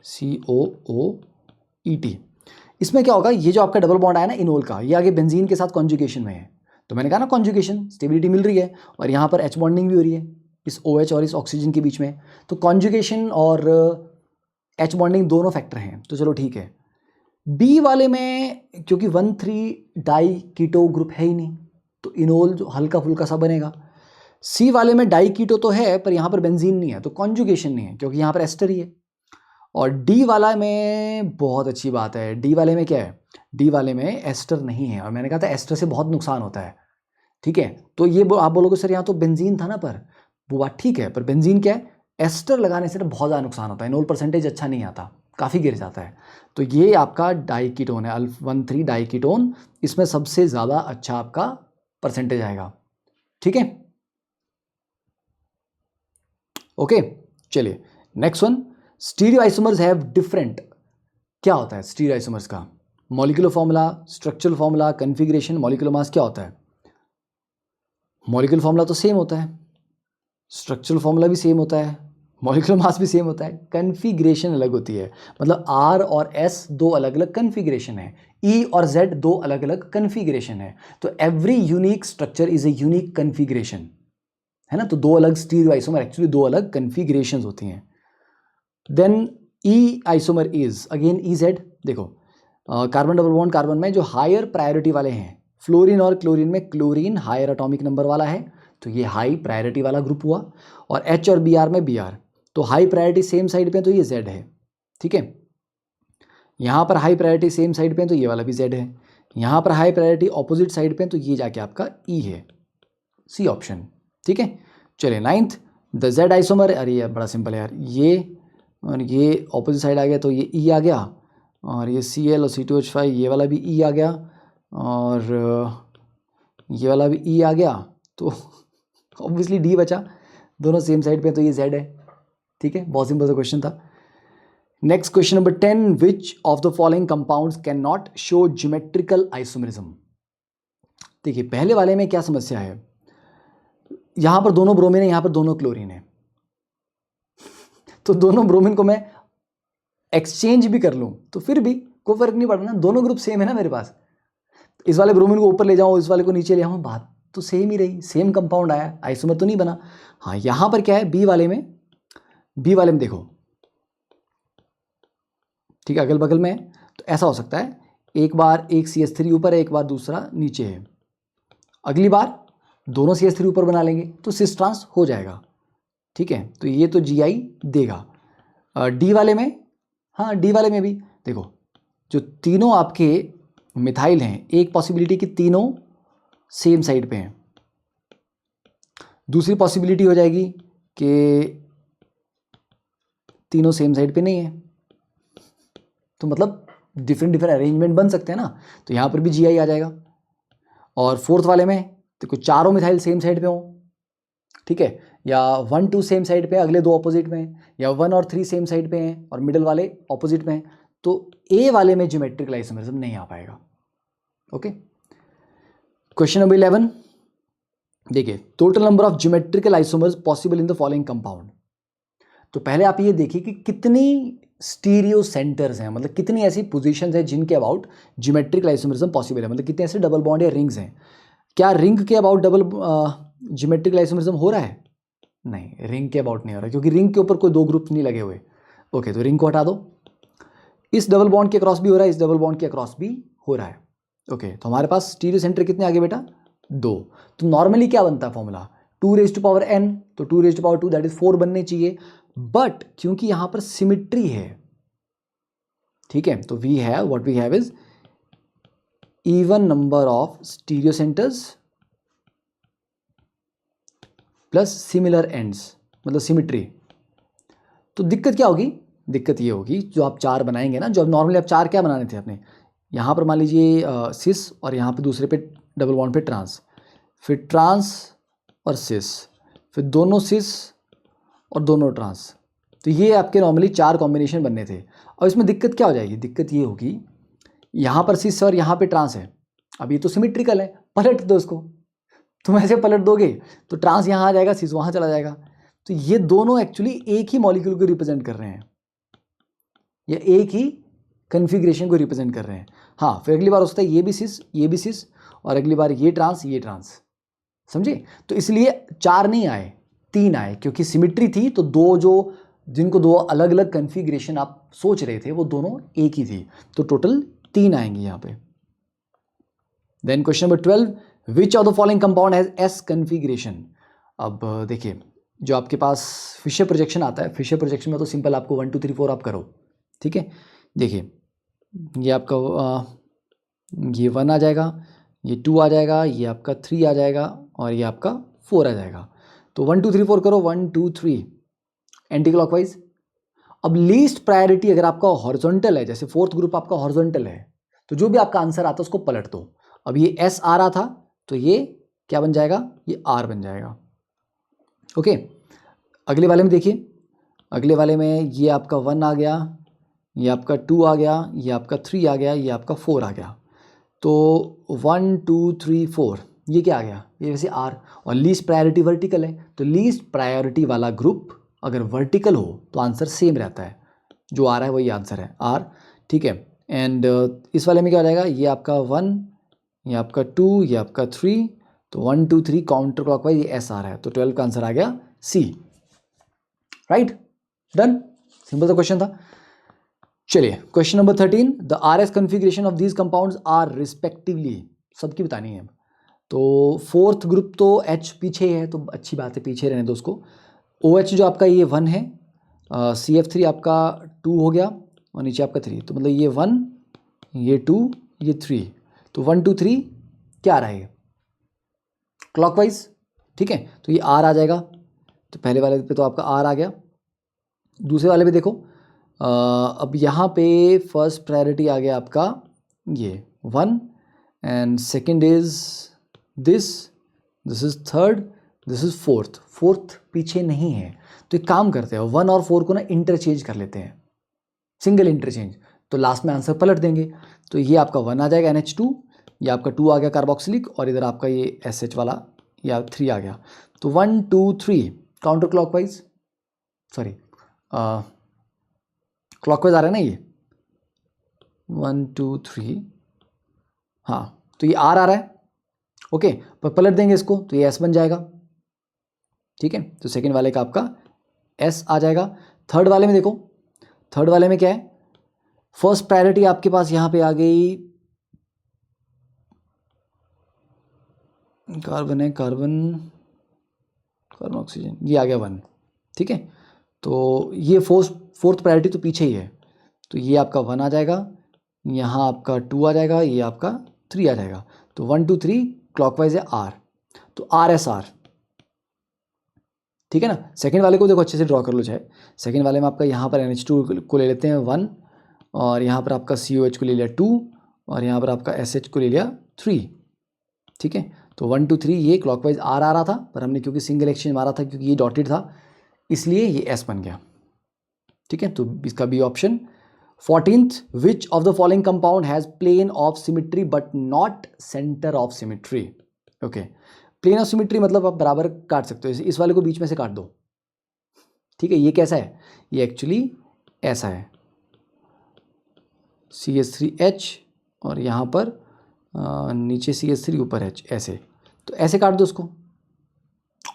COOET। इसमें क्या होगा, ये जो आपका डबल बॉन्ड आया ना इनोल का, ये आगे बेंजीन के साथ कॉन्जुगेशन में है, तो मैंने कहा ना कॉन्जुगेशन स्टेबिलिटी मिल रही है, और यहाँ पर H बॉन्डिंग भी हो रही है इस OH और इस ऑक्सीजन के बीच में, तो कॉन्जुगेशन और H बॉन्डिंग दोनों फैक्टर हैं, तो चलो ठीक है। बी वाले में क्योंकि 1,3 डाई कीटो ग्रुप है ही नहीं, तो इनोल जो हल्का फुल्का सा बनेगा। सी वाले में डाई कीटो तो है, पर यहाँ पर बेंजीन नहीं है, तो कॉन्जुगेशन नहीं है, क्योंकि यहाँ पर एस्टर ही है। और डी वाला में बहुत अच्छी बात है, डी वाले में क्या है, डी वाले में एस्टर नहीं है, और मैंने कहा था एस्टर से बहुत नुकसान होता है, ठीक है। तो ये आप बोलोगे सर यहाँ तो बेंजीन था ना, पर वो बात ठीक है, पर बेंजीन क्या है, एस्टर लगाने से ना बहुत ज़्यादा नुकसान होता है, इनोल परसेंटेज अच्छा नहीं आता, काफ़ी गिर जाता है। तो ये आपका डाईकीटोन है, 1,3 डाईकीटोन, इसमें सबसे ज़्यादा अच्छा आपका परसेंटेज आएगा, ठीक है, ओके। चलिए next one, stereo isomers have different, क्या होता है स्टीरियो आइसोमर्स का, molecular formula, structural formula, configuration, molecular mass, क्या होता है। मॉलिक्यूलर फॉर्मूला तो सेम होता है, स्ट्रक्चरल फॉर्मूला भी सेम होता है, मॉलिक्यूलर मास भी सेम होता है, कन्फिग्रेशन अलग होती है, मतलब R और S दो अलग अलग कन्फिग्रेशन है, E और Z दो अलग अलग कन्फिग्रेशन है, तो every unique structure is a unique configuration, है ना। तो दो अलग स्टीरियो आइसोमर एक्चुअली दो अलग कन्फिग्रेशन होती हैं। Then E isomer is again EZ, देखो कार्बन डबल बॉन्ड कार्बन में जो हायर प्रायोरिटी वाले हैं, फ्लोरीन और क्लोरीन में क्लोरीन हायर एटॉमिक नंबर वाला है, तो ये हाई प्रायोरिटी वाला ग्रुप हुआ, और H और Br में Br, तो हाई प्रायोरिटी सेम साइड पे तो ये Z है, ठीक है। यहाँ पर हाई प्रायोरिटी सेम साइड पे तो ये वाला भी Z है, यहाँ पर हाई प्रायोरिटी ऑपोजिट साइड पे तो ये जाके आपका E है, C ऑप्शन, ठीक है। चलिए 9th, द Z आइसोमर, अरे ये बड़ा सिंपल है यार, ये और ये ऑपोजिट साइड आ गया तो ये E आ गया, और ये Cl और C2H5 ये वाला भी E आ गया, और ये वाला भी E आ गया, तो ऑब्वियसली D बचा, दोनों सेम साइड पे तो ये Z है, ठीक है, बहुत सिंपल सा क्वेश्चन था। Next question number 10, which of the following compounds can not show geometrical isomerism. देखिए पहले वाले में क्या समस्या है, यहां पर दोनों ब्रोमीन है, यहां पर दोनों क्लोरीन है, तो दोनों ब्रोमीन को मैं एक्सचेंज भी कर लूं तो फिर भी कोई फर्क नहीं पड़ना, दोनों ग्रुप सेम है ना मेरे पास, इस वाले ब्रोमीन को ऊपर ले जाऊं, इस वाले को नीचे ले आऊं, बात तो सेम ही रही, सेम कंपाउंड आया, आइसोमर तो नहीं बना। हाँ यहां पर क्या है, बी वाले में देखो, ठीक है, अगल बगल में, तो ऐसा हो सकता है एक बार एक CH3 ऊपर है, एक बार दूसरा नीचे है, अगली बार दोनों CH3 ऊपर बना लेंगे तो सिस ट्रांस हो जाएगा, ठीक है, तो ये तो GI देगा। डी वाले में, हाँ डी वाले में भी देखो, जो तीनों आपके मिथाइल हैं, एक पॉसिबिलिटी कि तीनों सेम साइड पे हैं, दूसरी पॉसिबिलिटी हो जाएगी कि तीनों सेम साइड पे नहीं है, तो मतलब डिफरेंट अरेंजमेंट बन सकते हैं ना, तो यहाँ पर भी GI आ जाएगा। और फोर्थ वाले में देखो चारों मिथाइल सेम साइड पे हो, ठीक है, या 1 2 सेम साइड पे, अगले दो ऑपोजिट में हैं, या 1 और 3 सेम साइड पे हैं और मिडल वाले ऑपोजिट में हैं, तो ए वाले में ज्योमेट्रिकल आइसोमरिज्म नहीं आ पाएगा। ओके, क्वेश्चन नंबर 11 देखिए, total number of geometrical isomers possible in the following compound. तो पहले आप ये देखिए कि कितनी स्टीरियो सेंटर्स हैं, मतलब कितनी ऐसी पोजीशंस हैं जिनके अबाउट ज्योमेट्रिकल आइसोमरिज्म पॉसिबल है, मतलब कितने ऐसे डबल बॉन्ड या रिंग्स हैं। क्या रिंग के अबाउट डबल ज्योमेट्रिकल आइसोमरिज्म हो रहा है? नहीं, रिंग के अबाउट नहीं हो रहा, क्योंकि रिंग के ऊपर कोई दो ग्रुप नहीं लगे हुए। ओके, तो रिंग को हटा दो। इस डबल बॉन्ड के अक्रॉस भी हो रहा है, इस डबल बॉन्ड के अक्रॉस भी हो रहा है। ओके, तो हमारे पास स्टीरियो सेंटर कितने आगे बेटा? 2। तो नॉर्मली क्या बनता है फॉर्मूला? 2⁻n, तो 2⁻2 दैट इज 4 बनने चाहिए, बट क्योंकि यहां पर सिमिट्री है, ठीक है, तो we have what we have is even number of stereo centres plus similar ends, मतलब सिमिट्री। तो दिक्कत क्या होगी? दिक्कत ये होगी, जो आप 4 बनाएंगे ना, जो अब नॉर्मली आप 4 क्या बनाने थे अपने, यहाँ पर मान लीजिए सिस, और यहाँ पे दूसरे पे डबल बॉन्ड पे ट्रांस, फिर ट्रांस और सिस, फिर दोनों सिस और दोनों ट्रांस। तो ये आपके नॉर्मली 4 कॉम्बिनेशन बनने थे। और इसमें दिक्कत क्या हो जाएगी? दिक्कत ये होगी, यहाँ पर सिस और यहाँ पे ट्रांस है, अब ये तो सिमेट्रिकल है, पलट दो इसको। तुम ऐसे पलट दोगे तो ट्रांस यहाँ आ जाएगा, सिस वहाँ चला जाएगा। तो ये दोनों एक्चुअली एक ही मॉलिक्यूल को रिप्रेजेंट कर रहे हैं, या एक ही कन्फिग्रेशन को रिप्रेजेंट कर रहे हैं। हाँ, फिर अगली बार हो सकता है ये भी सिस, ये भी सिस, और अगली बार ये ट्रांस, ये ट्रांस, समझे? तो इसलिए 4 नहीं आए, 3 आए, क्योंकि सिमिट्री थी, तो दो जो जिनको दो अलग अलग कन्फिग्रेशन आप सोच रहे थे वो दोनों एक ही थी, तो टोटल 3 आएंगे यहाँ पे। Then question number 12, which of the following compound has S configuration. अब देखिए, जो आपके पास फिशर प्रोजेक्शन आता है, फिशर प्रोजेक्शन में तो सिंपल आपको 1 2 3 4 आप करो, ठीक है। देखिए, ये आपका ये 1 आ जाएगा, ये 2 आ जाएगा, ये आपका 3 आ जाएगा, और ये आपका 4 आ जाएगा। तो 1 2 3 4 करो, 1 2 3 एंटी क्लॉकवाइज। अब लीस्ट प्रायोरिटी अगर आपका हॉरिजॉन्टल है, जैसे 4th ग्रुप आपका हॉरिजॉन्टल है, तो जो भी आपका आंसर आता है उसको पलट दो। अब ये एस आ रहा था, तो ये क्या बन जाएगा? ये आर बन जाएगा। ओके, अगले वाले में देखिए, अगले वाले में ये आपका 1 आ गया, ये आपका 2 आ गया, ये आपका 3 आ गया, ये आपका 4 आ गया। तो 1 2 3 4 ये क्या आ गया? ये वैसे आर, और लीस्ट प्रायोरिटी वर्टिकल है, तो लीस्ट प्रायोरिटी वाला ग्रुप अगर वर्टिकल हो तो आंसर सेम रहता है, जो आ रहा है वही आंसर है, आर, ठीक है। एंड इस वाले में क्या हो जाएगा? ये आपका 1, ये आपका 2, ये आपका 3, तो 1 2 3 काउंटर क्लॉकवाइज, ये एस आ रहा है, तो 12 का आंसर आ गया सी। राइट, डन, सिंपल सा क्वेश्चन था। चलिए question number 13, the R S configuration of these compounds are respectively, सबकी बतानी है। तो 4th ग्रुप तो H पीछे है, तो अच्छी बात है, पीछे रहने दो उसको। OH जो आपका ये 1 है, CF3 आपका 2 हो गया, और नीचे आपका 3, तो मतलब ये 1, ये 2, ये 3, तो 1 2 3 क्या आ रहा है? क्लॉकवाइज, ठीक है, तो ये R आ जाएगा। तो पहले वाले पे तो आपका R आ गया, दूसरे वाले पे देखो, अब यहाँ पे फर्स्ट प्रायोरिटी आ गया आपका ये 1, and second is this is third, this is fourth पीछे नहीं है। तो एक काम करते हैं, 1 और 4 को ना इंटरचेंज कर लेते हैं, सिंगल इंटरचेंज, तो लास्ट में आंसर पलट देंगे। तो ये आपका 1 आ जाएगा NH2, ये आपका 2 आ गया कार्बोक्सिलिक, और इधर आपका ये SH वाला या 3 आ गया। तो 1 2 3 काउंटर क्लॉकवाइज, सॉरी क्लॉकवाइज आ रहा है ना, ये 1 2 3, हाँ, तो ये R आ रहा है। ओके, पर पलट देंगे इसको, तो ये S बन जाएगा, ठीक है। तो सेकेंड वाले का आपका S आ जाएगा। थर्ड वाले में देखो, थर्ड वाले में क्या है? फर्स्ट प्रायोरिटी आपके पास यहाँ पे आ गई, कार्बन है, कार्बन ऑक्सीजन, ये आ गया 1, ठीक है। तो ये फोर्थ प्रायोरिटी तो पीछे ही है, तो ये आपका 1 आ जाएगा, यहाँ आपका 2 आ जाएगा, ये आपका 3 आ जाएगा। तो 1 2 3 क्लॉकवाइज है R, तो RSR, ठीक है ना। सेकेंड वाले को देखो अच्छे से ड्रॉ कर लो चाहे। सेकेंड वाले में आपका यहाँ पर NH2 को ले लेते हैं 1, और यहाँ पर आपका COH को ले लिया 2, और यहाँ पर आपका SH को ले लिया 3, ठीक है। तो 1 2 3 ये क्लॉकवाइज R आ रहा था, पर हमने क्योंकि सिंगल एक्सचेंज मारा था, क्योंकि ये डॉटेड था, इसलिए ये S बन गया, ठीक है। तो इसका B option 14th, which of the following compound has plane of symmetry but not center of symmetry? Okay, plane of symmetry मतलब आप बराबर काट सकते हो, इस वाले को बीच में से काट दो, ठीक है। ये कैसा है, ये एक्चुअली ऐसा है, CH3H और यहाँ पर नीचे CH3 ऊपर H, ऐसे, तो ऐसे काट दो उसको।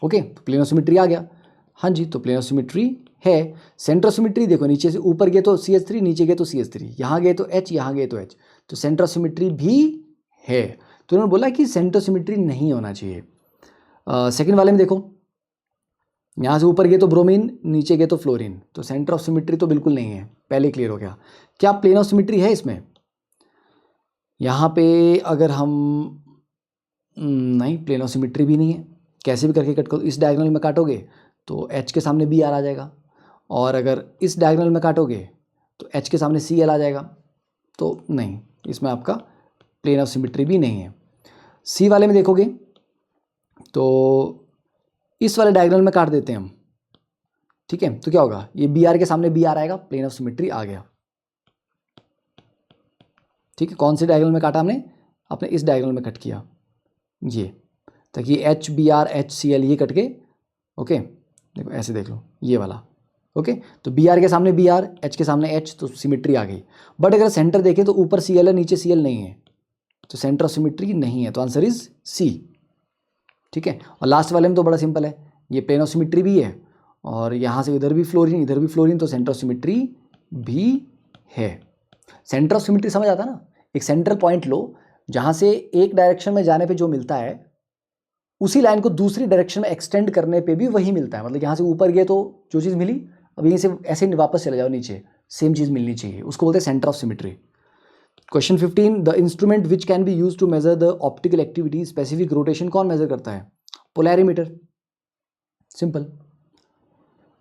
ओके, तो प्लेन ऑफ सिमेट्री आ गया। हाँ जी, तो प्लेन ऑफ सिमेट्री है। सेंटर ऑफ सिमेट्री देखो, नीचे से ऊपर गए तो CH3, नीचे गए तो CH3, यहाँ गए तो H, यहाँ गए तो H, तो सेंटर ऑफ सिमेट्री भी है। तो उन्होंने बोला कि सेंटर ऑफ सिमेट्री नहीं होना चाहिए। सेकंड वाले में देखो, यहाँ से ऊपर गए तो ब्रोमीन, नीचे गए तो फ्लोरीन, तो सेंटर ऑफ सिमेट्री तो बिल्कुल नहीं है, पहले क्लियर हो गया। क्या प्लेन ऑफ सिमेट्री है इसमें? यहाँ पे अगर हम नहीं, प्लेन ऑफ सिमेट्री भी नहीं है। कैसे भी करके कट करो, इस डायगोनल में काटोगे तो H के सामने Br आ जाएगा, और अगर इस डायगोनल में काटोगे तो H के सामने Cl आ जाएगा, तो नहीं, इसमें आपका प्लेन ऑफ सिमेट्री भी नहीं है। सी वाले में देखोगे तो इस वाले डायगोनल में काट देते हैं हम, ठीक है, तो क्या होगा, ये Br के सामने Br आएगा, प्लेन ऑफ सिमेट्री आ गया, ठीक है। कौन से डायगोनल में काटा हमने? आपने इस डायगोनल में कट किया, ये, ताकि HBr HCl ये कट के, ओके, देखो ऐसे देख लो, ये वाला, ओके। तो Br के सामने Br, H के सामने H, तो सिमेट्री आ गई। बट अगर सेंटर देखें तो ऊपर Cl है, नीचे Cl नहीं है, तो सेंटर ऑफ सिमेट्री नहीं है, तो आंसर इज C, ठीक है। और लास्ट वाले में तो बड़ा सिंपल है, ये प्लेन ऑफ सिमेट्री भी है, और यहाँ से इधर भी फ्लोरीन, इधर भी फ्लोरीन, तो सेंटर ऑफ सिमेट्री भी है। सेंटर ऑफ सिमेट्री समझ आता ना, एक सेंट्रल पॉइंट लो, जहाँ से एक डायरेक्शन में जाने पे जो मिलता है, उसी लाइन को दूसरी डायरेक्शन में एक्सटेंड करने पे भी वही मिलता है। मतलब यहाँ से ऊपर गए तो जो चीज़ मिली, अब यहीं से ऐसे वापस चले जाओ नीचे, सेम चीज़ मिलनी चाहिए, उसको बोलते हैं centre of symmetry. Question 15, the instrument which can be use to measure the optical activity specific rotation कौन मेजर करता है? Polarimeter, simple.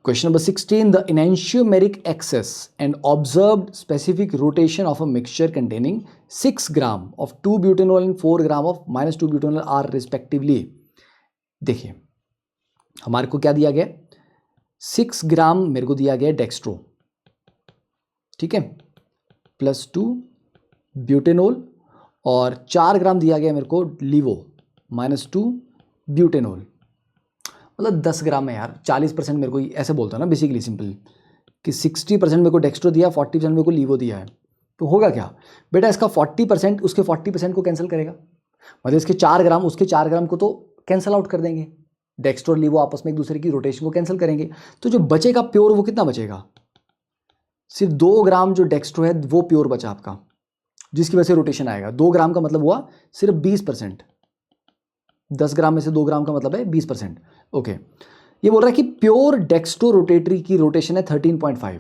Question number 16, the enantiomeric axis and observed specific rotation of a mixture containing 6 gram of 2-butanol and 4 gram of -2-butanol are respectively. देखिए, हमारे को क्या दिया गया, 6 ग्राम मेरे को दिया गया डेक्स्ट्रो, ठीक है, +2 ब्यूटेनोल, और 4 ग्राम दिया गया मेरे को लीवो, -2 ब्यूटेनोल। मतलब 10 ग्राम में यार 40% मेरे को, ऐसे बोलता है ना बेसिकली सिंपल, कि 60% मेरे को डेक्स्ट्रो दिया, 40% मेरे को लीवो दिया है, तो होगा क्या बेटा, इसका 40% उसके 40% को कैंसिल करेगा, मतलब इसके 4 ग्राम उसके 4 ग्राम को तो कैंसिल आउट कर देंगे, डेक्स्ट्रो और लीवो आपस में एक दूसरे की रोटेशन को कैंसिल करेंगे, तो जो बचेगा प्योर वो कितना बचेगा, सिर्फ 2 ग्राम जो डेक्स्ट्रो है वो प्योर बचा आपका, जिसकी वजह से रोटेशन आएगा। 2 ग्राम का मतलब हुआ सिर्फ 20%, 10 ग्राम में से 2 ग्राम का मतलब है 20%, ओके। ये बोल रहा है कि प्योर डेक्स्ट्रो रोटेटरी की रोटेशन है 13.5,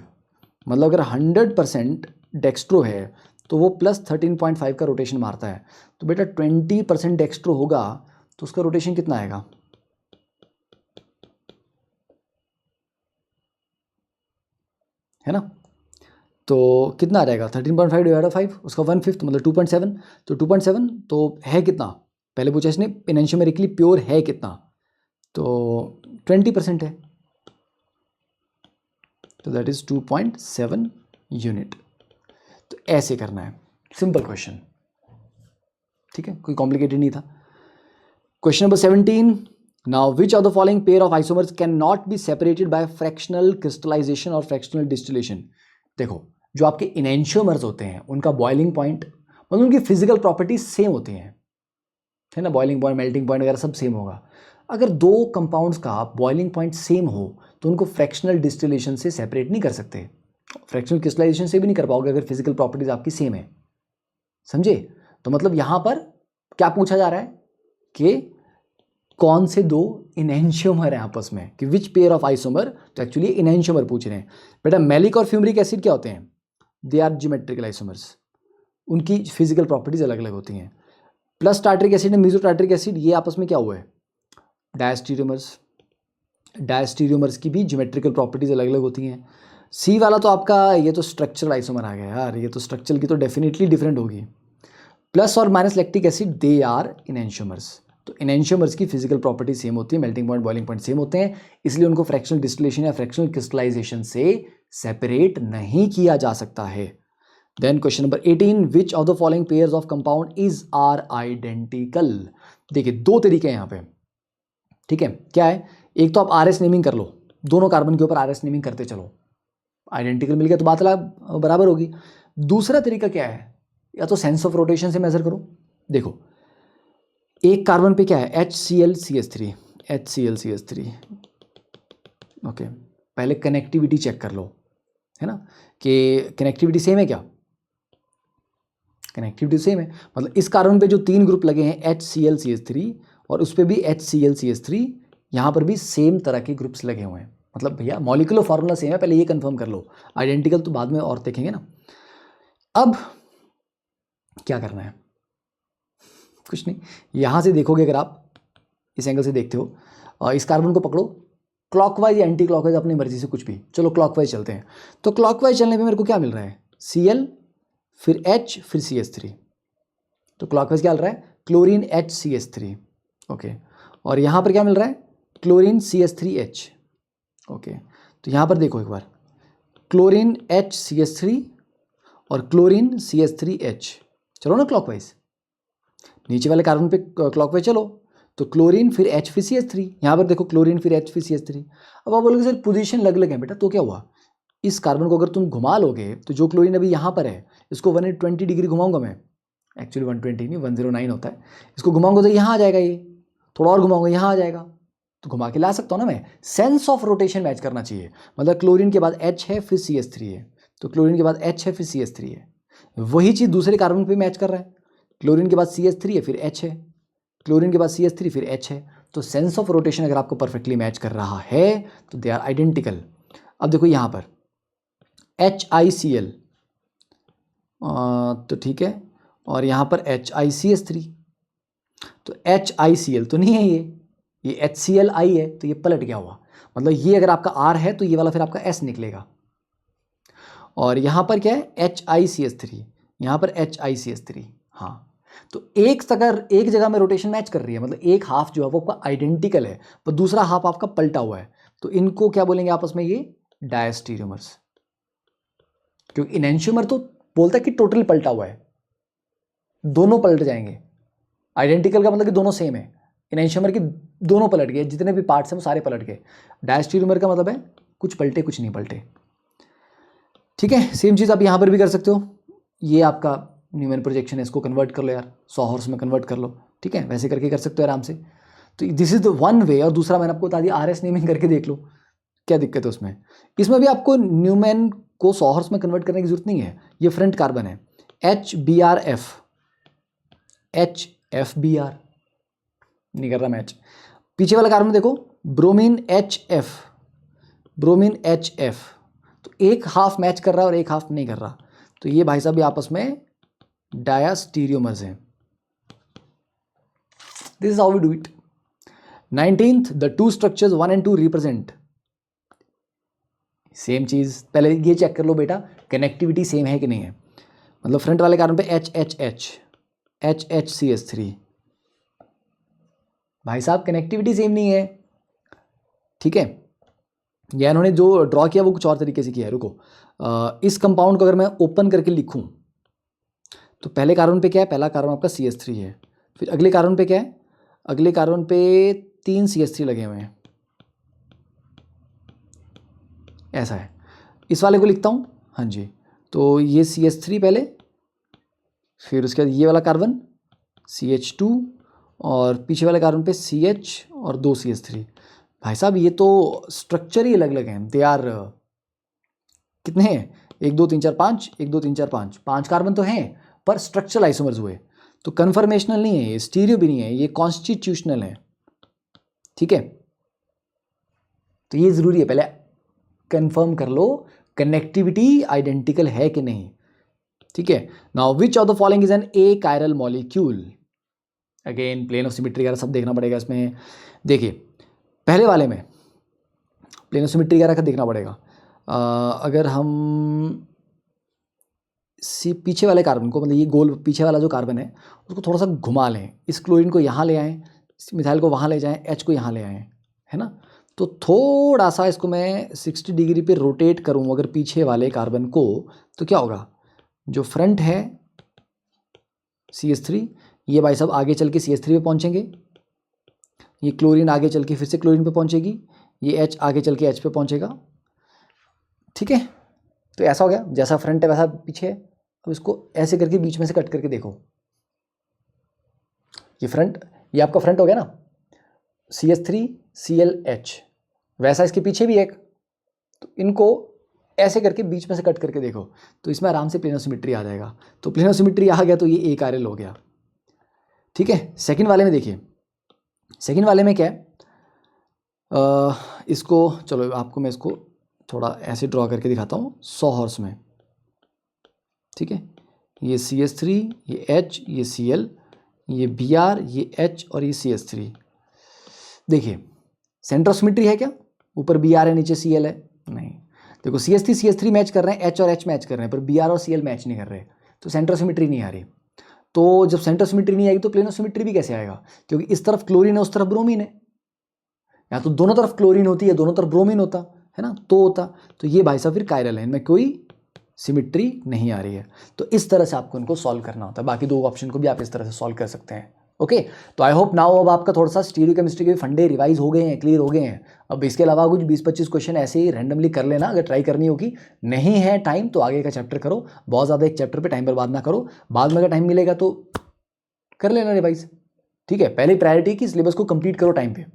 मतलब अगर 100% डेक्स्ट्रो है तो वो +13.5 का रोटेशन मारता है, तो बेटा 20% डेक्स्ट्रो होगा तो उसका रोटेशन कितना आएगा, है ना, तो कितना आ जाएगा, 13.5 डिवाइड बाय 5, उसका 1/5 मतलब 2.7, तो 2.7 तो है कितना, पहले पूछा इसने एनेंशियोमेरिकली प्योर है कितना, तो 20% है, तो दैट इज 2.7 यूनिट। तो ऐसे करना है, सिंपल क्वेश्चन, ठीक है, कोई कॉम्प्लिकेटेड नहीं था। Question number 17, now which of the following pair of isomers can not be separated by fractional crystallisation और फ्रैक्शनल डिस्टिलेशन। देखो, जो आपके इनेंशियोमर्स होते हैं उनका बॉइलिंग पॉइंट, मतलब उनकी फिजिकल प्रॉपर्टीज सेम होती हैं, है ना, बॉइलिंग पॉइंट, मेल्टिंग पॉइंट वगैरह सब सेम होगा। अगर 2 कंपाउंड्स का बॉइलिंग पॉइंट सेम हो तो उनको फ्रैक्शनल डिस्टिलेशन से सेपरेट नहीं कर सकते, फ्रैक्शनल क्रिस्टलाइजेशन से भी नहीं कर पाओगे अगर फिजिकल प्रॉपर्टीज आपकी सेम है, समझे। तो मतलब यहां पर क्या पूछा जा रहा है कि कौन से 2 इनेंशियोमर है आपस में, कि विच पेयर ऑफ आइसोमर, तो एक्चुअली इनेंशियोमर पूछ रहे हैं। बेटा मैलिक और फ्यूमरिक एसिड क्या होते हैं, दे आर ज्योमेट्रिकल आइसोमर्स, उनकी फिजिकल प्रॉपर्टीज अलग अलग होती हैं। प्लस टार्ट्रिक एसिड और मेसोटार्ट्रिक एसिड ये आपस में क्या हुआ है, डायस्टीरियोमर्स, डायस्टीरियोमर्स की भी ज्योमेट्रिकल प्रॉपर्टीज अलग अलग होती हैं। सी वाला तो आपका ये तो स्ट्रक्चरल आइसोमर आ गया यार, ये तो स्ट्रक्चरल की तो डेफिनेटली डिफरेंट होगी। प्लस और minus lactic acid they are enantiomers, तो इनेंशियोमर्स की फिजिकल प्रॉपर्टी सेम होती है, melting point boiling point same होते हैं, इसलिए उनको फ्रैक्शनल डिस्टिलेशन या फ्रैक्शनल क्रिस्टलाइजेशन से सेपरेट नहीं किया जा सकता है। Then question number 18, which of the following pairs of compound is are identical. देखिए दो तरीके हैं यहाँ पे, ठीक है। क्या है, एक तो आप आर एस नेमिंग कर लो, दोनों कार्बन के ऊपर आर एस नेमिंग करते चलो, आइडेंटिकल मिल गया तो बात बराबर होगी। दूसरा तरीका क्या है, या तो सेंस ऑफ रोटेशन से मेजर करो। देखो एक कार्बन पे क्या है, HCl CH3, ओके। पहले कनेक्टिविटी चेक कर लो, है ना, कि कनेक्टिविटी सेम है क्या, कनेक्टिविटी सेम है। मतलब इस कार्बन पे जो 3 ग्रुप लगे हैं HCl CH3 और उस पर भी HCl CH3, यहाँ पर भी सेम तरह के ग्रुप्स लगे हुए हैं। मतलब भैया मॉलिक्यूलर फॉर्मूला सेम है, पहले ये कंफर्म कर लो, आइडेंटिकल तो बाद में और देखेंगे ना। अब क्या करना है, कुछ नहीं, यहाँ से देखोगे अगर आप इस एंगल से देखते हो, इस कार्बन को पकड़ो, क्लॉकवाइज या एंटी क्लॉकवाइज अपनी मर्जी से कुछ भी, चलो क्लॉकवाइज चलते हैं। तो क्लॉकवाइज चलने पे मेरे को क्या मिल रहा है, Cl फिर H फिर CH3, तो क्लॉकवाइज क्या मिल रहा है, क्लोरीन HCH3, ओके। और यहाँ पर क्या मिल रहा है, क्लोरीन CH3H, ओके। तो यहाँ पर देखो एक बार, क्लोरीन HCH3 और क्लोरीन CH3H, चलो ना क्लॉकवाइज, नीचे वाले कार्बन पे क्लॉकवाइज चलो, तो क्लोरीन फिर H फिर CH3, यहाँ पर देखो क्लोरीन फिर H फिर CH3। अब आप बोलोगे सर पोजीशन अलग अलग है बेटा, तो क्या हुआ, इस कार्बन को अगर तुम घुमा लोगे तो जो क्लोरीन अभी यहाँ पर है, इसको 120 डिग्री घुमाऊंगा मैं, एक्चुअली 120 नहीं 109 होता है, इसको घुमाऊंगा तो यहाँ आ जाएगा, ये थोड़ा और घुमाऊंगा यहाँ आ जाएगा, तो घुमा के ला सकता हूँ ना मैं। सेंस ऑफ रोटेशन मैच करना चाहिए, मतलब क्लोरीन के बाद H है फिर CH3 है, तो क्लोरीन के बाद H है फिर CH3 है, वही चीज़ दूसरे कार्बन पे मैच कर रहा है, क्लोरीन के बाद CH3 है फिर H है, क्लोरीन के बाद CH3 फिर H है, तो सेंस ऑफ रोटेशन अगर आपको परफेक्टली मैच कर रहा है तो दे आर आइडेंटिकल। अब देखो यहाँ पर HiCl, तो ठीक है, और यहाँ पर HiCH3, तो HiCl तो नहीं है, ये HClI है, तो ये पलट गया हुआ, मतलब ये अगर आपका R है तो ये वाला फिर आपका S निकलेगा। और यहाँ पर क्या है, HiCH3, यहाँ पर HiCH3, हाँ। तो एक जगह में रोटेशन मैच कर रही है, मतलब एक हाफ जो है वो आपका आइडेंटिकल है पर दूसरा हाफ आपका पलटा हुआ है, तो इनको क्या बोलेंगे आपस में, ये डायस्टीरियोमर्स। क्योंकि इनैंशियोमर तो बोलता है कि टोटली पलटा हुआ है, दोनों पलट जाएंगे, आइडेंटिकल का मतलब कि दोनों सेम है, इनैंशियोमर की दोनों पलट गए, जितने भी पार्ट्स हैं वो सारे पलट गए, डायस्टीरियोमर का मतलब है कुछ पलटे कुछ नहीं पलटे, ठीक है। सेम चीज़ आप यहाँ पर भी कर सकते हो, ये आपका न्यूमैन प्रोजेक्शन है, इसको कन्वर्ट कर लो यार, 100 हॉर्स में कन्वर्ट कर लो, ठीक है, वैसे करके कर सकते हो आराम से। तो this is the one way, और दूसरा मैंने आपको बता दिया RS नेमिंग करके देख लो, क्या दिक्कत है उसमें। इसमें भी आपको न्यूमैन को 100 हॉर्स में कन्वर्ट करने की जरूरत नहीं है, ये फ्रंट कार्बन है HBrF, HFBr नहीं कर रहा मैच। पीछे वाला कार्बन देखो ब्रोमीन HF, तो एक हाफ मैच कर रहा है और एक हाफ नहीं कर रहा, तो ये भाई साहब भी आपस में डायस्टीरियोमर्स हैं। This is how we do it. 19th, the two structures 1 and 2 represent, same चीज, पहले ये चेक कर लो बेटा कनेक्टिविटी सेम है कि नहीं है, मतलब फ्रंट वाले कार्बन पे HHCH3, भाई साहब कनेक्टिविटी सेम नहीं है, ठीक है। या इन्होंने जो ड्रॉ किया वो कुछ और तरीके से किया है, रुको, इस कंपाउंड को अगर मैं ओपन करके लिखूं तो पहले कार्बन पे क्या है, पहला कार्बन आपका CH3 है, फिर अगले कार्बन पे क्या है, अगले कार्बन पे 3 CH3 लगे हुए हैं, ऐसा है। इस वाले को लिखता हूँ, हाँ जी, तो ये CH3 पहले, फिर उसके बाद ये वाला कार्बन CH2 और पीछे वाले कार्बन पे CH और 2 CH3। भाई साहब ये तो स्ट्रक्चर ही अलग अलग हैं, दे आर कितने हैं, 1 2 3 4 5, 1 2 3 4 5, 5 कार्बन तो हैं पर स्ट्रक्चरल आइसोमर्स हुए, तो कन्फर्मेशनल नहीं है, ये स्टीरियो भी नहीं है, ये कॉन्स्टिट्यूशनल है, ठीक है। तो ये जरूरी है, पहले कंफर्म कर लो कनेक्टिविटी आइडेंटिकल है कि नहीं, ठीक है। Now which of the following is an achiral molecule, again plane of symmetry वगैरह सब देखना पड़ेगा इसमें। देखिए पहले वाले में प्लेन ऑफ सिमेट्री वगैरह का देखना पड़ेगा, अगर हम पीछे वाले कार्बन को, मतलब ये गोल पीछे वाला जो कार्बन है उसको थोड़ा सा घुमा लें, इस क्लोरीन को यहाँ ले आएँ, इस मिथाइल को वहाँ ले जाएं, H को यहाँ ले आएँ, है ना, तो थोड़ा सा इसको मैं 60 डिग्री पे रोटेट करूँ अगर पीछे वाले कार्बन को, तो क्या होगा, जो फ्रंट है CH3, ये भाई साहब आगे चल के CH3 पे पहुंचेंगे, ये क्लोरीन आगे चल के फिर से क्लोरीन पे पहुंचेगी, ये H आगे चल के H पे पहुंचेगा। ठीक है, तो ऐसा हो गया, जैसा फ्रंट है वैसा पीछे है। अब इसको ऐसे करके बीच में से कट करके देखो, ये फ्रंट, ये आपका फ्रंट हो गया ना, CH3 ClH, वैसा इसके पीछे भी एक, तो इनको ऐसे करके बीच में से कट करके देखो, तो इसमें आराम से प्लेनोसिमेट्री आ जाएगा। तो प्लेनोसिमेट्री आ गया तो ये एक RL हो गया। ठीक है, सेकंड वाले में देखिए, सेकंड वाले में क्या है, इसको चलो आपको मैं इसको थोड़ा ऐसे ड्रॉ करके दिखाता हूँ 100 हॉर्स में। ठीक है, ये CH3, ये H, ये Cl, ये Br, ये H और ये CH3। देखिए सेंट्रोसिमेट्री है क्या, ऊपर Br है नीचे Cl है, नहीं। देखो CH3 मैच कर रहे हैं, H और H मैच कर रहे हैं, पर Br और Cl मैच नहीं कर रहे, तो सेंट्रोसिमेट्री नहीं आ रही। तो जब सेंट्रोसिमेट्री नहीं आएगी तो प्लेनोसिमेट्री भी कैसे आएगा, क्योंकि इस तरफ क्लोरीन है उस तरफ ब्रोमीन है, या तो दोनों तरफ क्लोरीन होती है दोनों तरफ ब्रोमीन होता है ना, तो होता। तो ये भाई साहब फिर कायरल है, इनमें कोई सिमिट्री नहीं आ रही है। तो इस तरह से आपको इनको सॉल्व करना होता है। बाकी दो ऑप्शन को भी आप इस तरह से सॉल्व कर सकते हैं। ओके, तो आई होप नाउ अब आपका थोड़ा सा स्टीरियो केमिस्ट्री के फंडे रिवाइज हो गए हैं, क्लियर हो गए हैं। अब इसके अलावा कुछ 20-25 क्वेश्चन ऐसे ही रैंडमली कर लेना, अगर ट्राई करनी होगी। नहीं है टाइम तो आगे का चैप्टर करो, बहुत ज़्यादा एक चैप्टर पे टाइम बर्बाद ना करो, बाद में अगर टाइम मिलेगा तो कर लेना रिवाइज। ठीक है, पहले प्रायोरिटी की सिलेबस को कंप्लीट करो टाइम पे।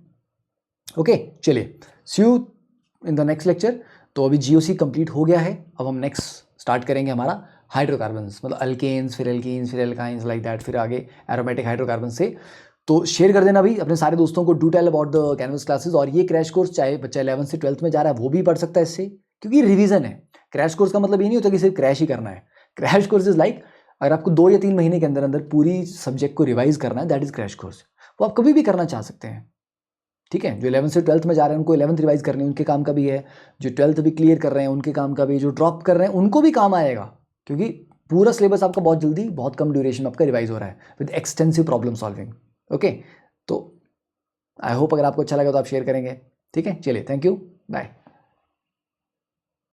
ओके, चलिए see you in the next lecture. तो अभी GOC कंप्लीट हो गया है, अब हम नेक्स्ट स्टार्ट करेंगे हमारा हाइड्रोकार्बन्स, मतलब अल्केन्स, फिर एल्कीन्स, फिर एल्काइंस, लाइक दैट, फिर आगे एरोमेटिक हाइड्रोकार्बन से। तो शेयर कर देना भी अपने सारे दोस्तों को, do tell about the Canvas Classes. और ये क्रैश कोर्स चाहे बच्चा 11 से 12th में जा रहा है वो भी पढ़ सकता है इससे, क्योंकि रिवीजन है। क्रैश कोर्स का मतलब ये नहीं होता कि सिर्फ क्रैश ही करना है। क्रैश कोर्स इज लाइक अगर आपको 2 या 3 महीने के अंदर अंदर पूरी सब्जेक्ट को रिवाइज करना है, दैट इज क्रैश कोर्स। वो आप कभी भी करना चाह सकते हैं। ठीक है, जो 11 से 12th में जा रहे हैं उनको 11th रिवाइज करनी है, उनके काम का भी है। जो 12th भी क्लियर कर रहे हैं उनके काम का भी, जो ड्रॉप कर रहे हैं उनको भी काम आएगा, क्योंकि पूरा सिलेबस आपका बहुत जल्दी बहुत कम ड्यूरेशन में आपका रिवाइज हो रहा है with extensive problem solving. Okay, तो आई होप अगर आपको अच्छा लगा तो आप शेयर करेंगे। ठीक है, चलिए, थैंक यू, बाय।